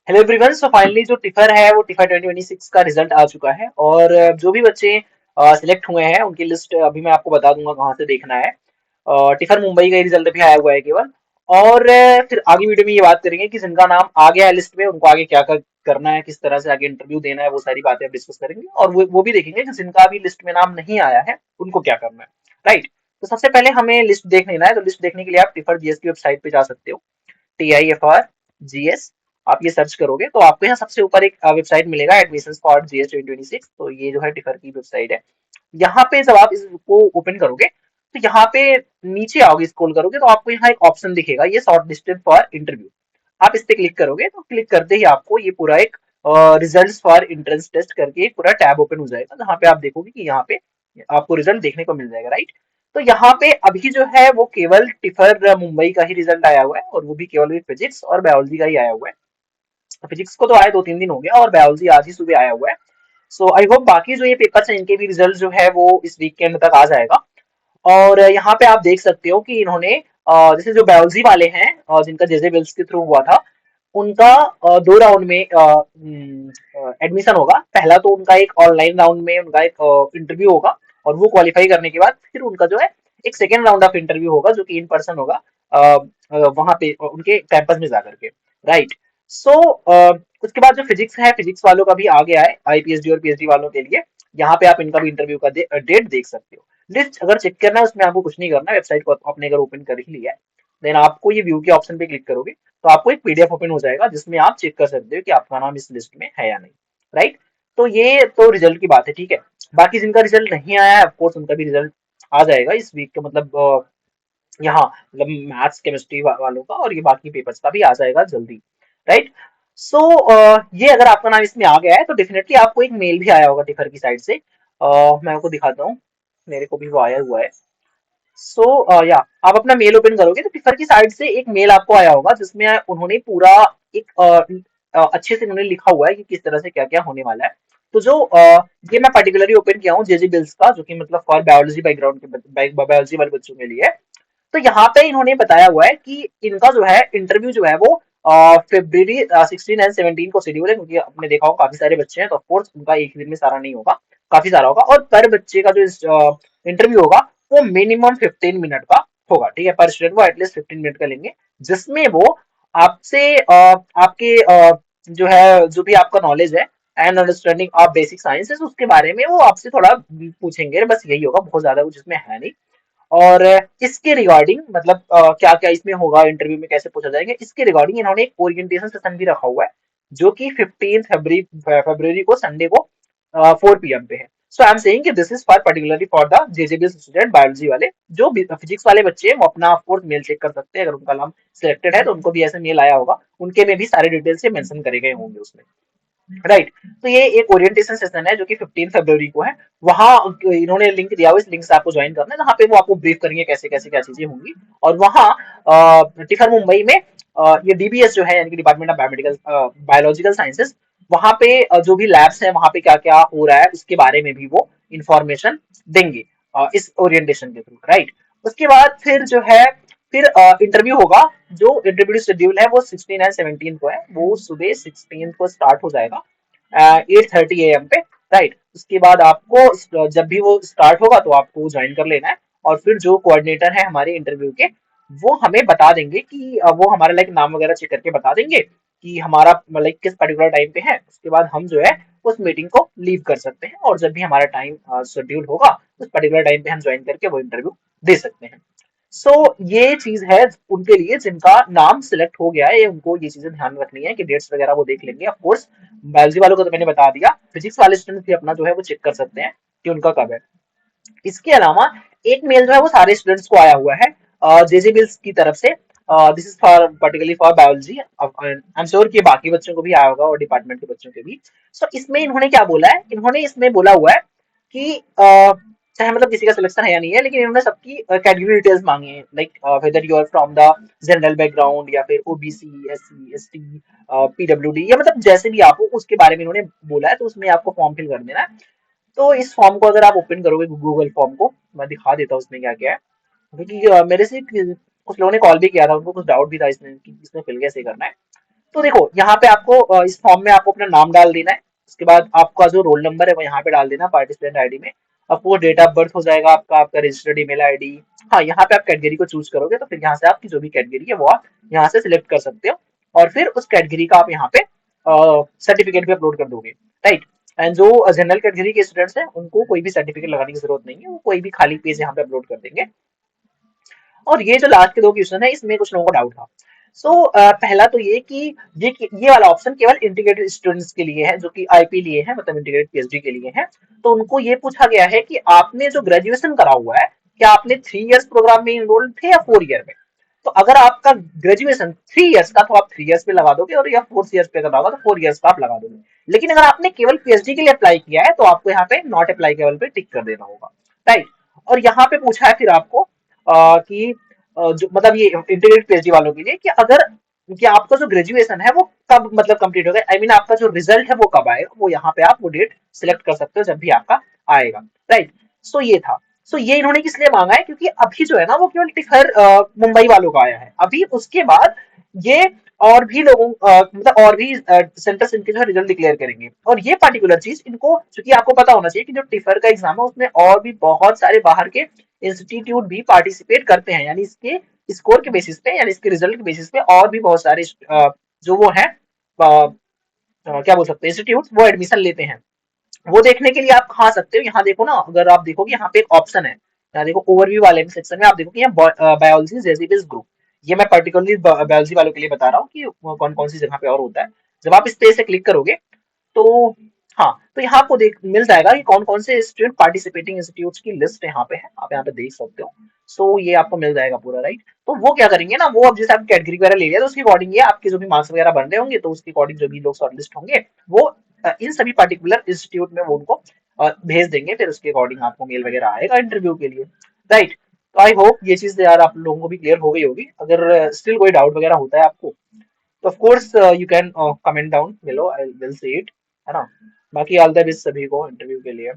Hello everyone. So finally जो tipper है वो टिफर 2026 का रिजल्ट आ चुका है और जो भी बच्चे सिलेक्ट हुए हैं उनकी लिस्ट अभी मैं आपको बता दूंगा कहाँ से देखना है। टिफर मुंबई का ही रिजल्ट अभी आया हुआ है केवल। और फिर आगे वीडियो में ये बात करेंगे कि जिनका नाम आ गया है लिस्ट में उनको आगे क्या करना है, किस तरह से आगे इंटरव्यू देना है, वो सारी बातें हम डिस्कस करेंगे। और वो भी देखेंगे कि जिनका अभी लिस्ट में नाम नहीं आया है उनको क्या करना है। राइट। तो सबसे पहले हमें लिस्ट देख लेना है। तो लिस्ट देखने के लिए आप टिफर जीएस की वेबसाइट पे जा सकते हो। TIFR GS आप ये सर्च करोगे तो आपको यहाँ सबसे ऊपर एक वेबसाइट मिलेगा, एडमिशन फॉर GS 2026। तो ये जो है टिफर की वेबसाइट है। यहाँ पे जब आप इसको ओपन करोगे तो यहाँ पे नीचे आओगे, स्क्रॉल करोगे तो आपको यहाँ एक ऑप्शन दिखेगा, ये शॉर्ट लिस्टेड फॉर इंटरव्यू। आप इस पे क्लिक करोगे तो क्लिक करते ही आपको ये पूरा एक रिजल्ट्स फॉर एंट्रेंस टेस्ट करके एक पूरा टैब ओपन हो जाएगा, जहाँ पे आप देखोगे कि यहाँ पे आपको रिजल्ट देखने को मिल जाएगा। राइट। तो यहाँ पे अभी जो है वो केवल टिफर मुंबई का ही रिजल्ट आया हुआ है और वो भी केवल फिजिक्स और बायोलॉजी का ही आया हुआ है। फिजिक्स को तो आए 2-3 दिन हो गया और बायोलॉजी आज ही सुबह आया हुआ है। सो आई होप बाकी जो ये पेपर्स हैं इनके भी रिजल्ट जो है वो इस वीक के एंड तक आ जाएगा। और यहाँ पे आप देख सकते हो कि इन्होंने जैसे जो बायोलॉजी वाले हैं जिनका जेजे बिल्स के थ्रू हुआ था उनका 2 राउंड में एडमिशन होगा। पहला तो उनका एक ऑनलाइन राउंड में उनका एक इंटरव्यू होगा और वो क्वालिफाई करने के बाद फिर उनका जो है एक सेकेंड राउंड ऑफ इंटरव्यू होगा जो कि इन पर्सन होगा वहां पे उनके कैंपस में जाकर के। राइट। सो उसके बाद जो फिजिक्स है, फिजिक्स वालों का भी आ गया है IPSD और PhD वालों के लिए। यहाँ पे आप इनका भी इंटरव्यू का डेट देख सकते हो। लिस्ट अगर चेक करना है उसमें आपको कुछ नहीं करना, वेबसाइट को आपने अगर ओपन कर ही लिया है देन आपको ये व्यू के ऑप्शन पे क्लिक करोगे तो आपको एक PDF ओपन हो जाएगा जिसमें आप चेक कर सकते हो कि आपका नाम इस लिस्ट में है या नहीं। राइट। तो ये तो रिजल्ट की बात है। ठीक है। बाकी जिनका रिजल्ट नहीं आया है ऑफकोर्स उनका भी रिजल्ट आ जाएगा इस वीक का, मतलब यहाँ मतलब मैथ्स केमिस्ट्री वालों का और ये बाकी पेपर्स का भी आ जाएगा जल्दी। राइट। सो ये अगर आपका नाम इसमें आ गया है तो डेफिनेटली आपको एक मेल भी आया होगा टिफर की साइड से। मैं आपको दिखाता हूँ, मेरे को भी वो आया हुआ है। सो या आप अपना मेल ओपन करोगे तो टिफर की साइड से एक मेल आपको आया होगा जिसमें उन्होंने पूरा एक अच्छे से उन्होंने लिखा हुआ है कि किस तरह से क्या क्या होने वाला है। तो जो ये मैं पर्टिकुलरली ओपन किया हूँ जेजी बिल्स का, जो कि मतलब फॉर बायोलॉजी बैकग्राउंड के बायोलॉजी वाले बच्चों के लिए। तो यहाँ पे इन्होंने बताया हुआ है कि इनका जो है इंटरव्यू जो है वो फरवरी 16 एंड 17 को शेड्यूल है, क्योंकि आपने देखा होगा काफी सारे बच्चे हैं तो ऑफकोर्स उनका एक ही दिन में सारा नहीं होगा, काफी सारा होगा। और पर बच्चे का जो इंटरव्यू होगा वो मिनिमम 15 मिनट का होगा। ठीक है। पर स्टूडेंट वो एटलीस्ट 15 मिनट का लेंगे, जिसमें वो आपसे आपके जो है जो भी आपका नॉलेज है and understanding of basic sciences उसके बारे में वो आपसे थोड़ा पूछेंगे, बस यही होगा, बहुत ज्यादा कुछ इसमें है नहीं। और इसके रिगार्डिंग मतलब क्या क्या इसमें होगा, इंटरव्यू में कैसे पूछा जाएगा, इसके रिगार्डिंग इन्होंने एक ओरिएंटेशन सेशन भी रखा हुआ है जो कि 15 फरवरी को संडे को 4 PM पे है। सो आई एम सेइंग कि this is for particularly for the JJB student biology वाले। जो फिजिक्स वाले बच्चे हैं वो अपना ऑफकोर्स मेल चेक कर सकते हैं, अगर उनका नाम सिलेक्टेड है तो उनको भी ऐसे मेल आया होगा, उनके में भी सारे डिटेल्स से मेंशन करे गए होंगे उसमें। राइट। तो ये एक ओरिएंटेशन सेशन है जो कि 15 फरवरी को है। वहां इन्होंने लिंक दिया हुआ, इस लिंक से आपको ज्वाइन करना है, जहाँ पे वो आपको ब्रीफ करेंगे कैसे कैसे क्या चीजें होंगी। और वहाँ टिफर मुंबई में ये DBS जो है यानी कि department of biomedical biological sciences, वहाँ पे जो भी लैब्स है वहाँ पे क्या क्या हो रहा है उसके बारे में भी वो इंफॉर्मेशन देंगे इस ओरिएंटेशन के थ्रू। राइट। उसके बाद फिर जो है फिर इंटरव्यू होगा। जो इंटरव्यू शेड्यूल है वो 16 एंड 17 को है, वो सुबह 16 को स्टार्ट हो जाएगा 8:30 AM पे। राइट। उसके बाद आपको जब भी वो स्टार्ट होगा तो आपको ज्वाइन कर लेना है। और फिर जो कोऑर्डिनेटर है हमारे इंटरव्यू के वो हमें बता देंगे कि वो हमारा लाइक नाम वगैरह चेक करके बता देंगे कि हमारा लाइक किस पर्टिकुलर टाइम पे है। उसके बाद हम जो है उस मीटिंग को लीव कर सकते हैं और जब भी हमारा टाइम शेड्यूल होगा उस पर्टिकुलर टाइम पे हम ज्वाइन करके वो इंटरव्यू दे सकते हैं। सो ये चीज है उनके लिए जिनका नाम सिलेक्ट हो गया है, ये उनको ये चीजें ध्यान रखनी है कि डेट्स वगैरह वो देख लेंगे। ऑफ कोर्स बायोलॉजी वालों को तो मैंने बता दिया, फिजिक्स वाले स्टूडेंट्स भी अपना जो है वो चेक कर सकते हैं कि उनका कब है। इसके अलावा एक मेल जो है वो सारे स्टूडेंट्स को आया हुआ है जेजे बिल्स की तरफ से। This is for particularly for biology. I am sure कि बाकी बच्चों को भी आया होगा और डिपार्टमेंट के बच्चों के भी। सो इसमें इन्होंने क्या बोला है, इन्होंने इसमें बोला हुआ है कि चाहे मतलब किसी का सिलेक्शन है या नहीं है, लेकिन इन्होंने सबकी कैटेगरी डिटेल्स मांगी है, like whether you are from the general background या फिर OBC SC ST PWD या मतलब जैसे भी आप हो उसके बारे में इन्होंने बोला है। तो उसमें आपको फॉर्म फिल कर देना है। तो इस फॉर्म को अगर आप ओपन करोगे गूगल फॉर्म को, मैं दिखा देता हूँ उसमें क्या क्या है, क्योंकि मेरे से कुछ लोगों ने कॉल भी किया था, उनको कुछ डाउट भी था इसमें कि इसमें फिल कैसे करना है। तो देखो यहाँ पे आपको इस फॉर्म में आपको अपना नाम डाल देना है। उसके बाद आपका जो रोल नंबर है वो यहाँ पे डाल देना पार्टिसिपेंट आईडी में। आपको डेट ऑफ बर्थ हो जाएगा आपका, आपका रजिस्टर्ड ईमेल आईडी। हाँ, यहाँ पे आप कैटेगरी को चूज करोगे तो फिर यहाँ से आपकी जो भी कैटेगरी है वो आप यहाँ से सिलेक्ट कर सकते हो, और फिर उस कैटेगरी का आप यहाँ पे सर्टिफिकेट भी अपलोड कर दोगे, राइट। एंड जो जनरल कैटेगरी के स्टूडेंट्स हैं उनको कोई भी सर्टिफिकेट लगाने की जरूरत नहीं है, वो कोई भी खाली पेज यहाँ पे अपलोड कर देंगे। और ये जो लास्ट के दो क्वेश्चन है इसमें कुछ लोगों को डाउट था। पहला तो ये कि ये वाला ऑप्शन केवल इंटीग्रेटेड स्टूडेंट्स के लिए है जो कि आईपी लिए हैं, मतलब इंटीग्रेटेड पीएचडी के लिए है। तो उनको ये पूछा गया है कि आपने जो ग्रेजुएशन करा हुआ है, क्या आपने 3 इयर्स प्रोग्राम में इनरोल्ड थे या 4 ईयर में। तो अगर आपका ग्रेजुएशन 3 इयर्स का तो आप 3 इयर्स पे लगा दोगे, और या 4 इयर्स पे करना होगा तो 4 इयर्स का आप लगा दोगे। लेकिन अगर आपने केवल पीएचडी के लिए अप्लाई किया है तो आपको यहाँ पे नॉट अप्लाईकेबल पे टिक कर देना होगा, राइट। और यहाँ पे पूछा है फिर आपको कि जो मतलब ये इंटीग्रेटेड पीएचडी वालों के लिए कि अगर कि आपका जो ग्रेजुएशन है वो कब मतलब कंप्लीट होगा, आई मीन आपका जो रिजल्ट है वो कब आएगा, वो यहाँ पे आप वो डेट सिलेक्ट कर सकते हो जब भी आपका आएगा, राइट। सो ये था। सो ये इन्होंने किस लिए मांगा है, क्योंकि अभी जो है ना वो केवल टिफर मुंबई वालों का आया है, अभी उसके बाद ये और भी लोगों मतलब और भी सेंटर्स इनके जो रिजल्ट डिक्लेयर करेंगे। और ये पर्टिकुलर चीज इनको, क्योंकि आपको पता होना चाहिए कि जो टिफर का एग्जाम है उसमें और भी बहुत सारे बाहर के इंस्टीट्यूट भी पार्टिसिपेट करते हैं, यानी इसके स्कोर के बेसिस पे, यानी इसके रिजल्ट के बेसिस पे और भी बहुत सारे जो वो है क्या बोल सकते हैं इंस्टीट्यूट, वो एडमिशन लेते हैं। वो देखने के लिए आप कहाँ आ सकते हो, यहाँ देखो ना, अगर आप देखोगे यहाँ पे एक ऑप्शन है, यहाँ देखो ओवरव्यू वाले सेक्शन में आप देखो कि यहाँ बायोलॉजी जेसीबीएस ग्रुप। ये मैं पर्टिकुलरली बायोलॉजी वालों के लिए बता रहा हूँ कि कौन कौन सी जगह पे और होता है। जब आप इस पे से क्लिक करोगे तो हाँ, तो यहाँ आपको देख मिल जाएगा कि कौन कौन से स्टूडेंट पार्टिसिपेटिंग इंस्टीट्यूट्स की लिस्ट यहाँ पे है, आप यहाँ पे देख सकते हो। ये आपको मिल जाएगा पूरा, राइट। तो वो क्या करेंगे ना, वो अब जैसे आप कैटेगरी वगैरह ले लिया तो उसके अकॉर्डिंग ये आपके जो भी मार्क्स वगैरह बन रहे होंगे तो उसके अकॉर्डिंग जो भी लोग शॉर्टलिस्ट होंगे वो इन सभी पर्टिकुलर इंस्टीट्यूट में वो उनको भेज देंगे, फिर उसके अकॉर्डिंग आपको मेल वगैरह आएगा इंटरव्यू के लिए, राइट। तो आई होप ये चीज यार आप लोगों को भी क्लियर हो गई होगी। अगर स्टिल कोई डाउट वगैरह होता है आपको तो of course you can comment down below, I will see it, है ना। बाकी ऑल द बेस्ट सभी को इंटरव्यू के लिए।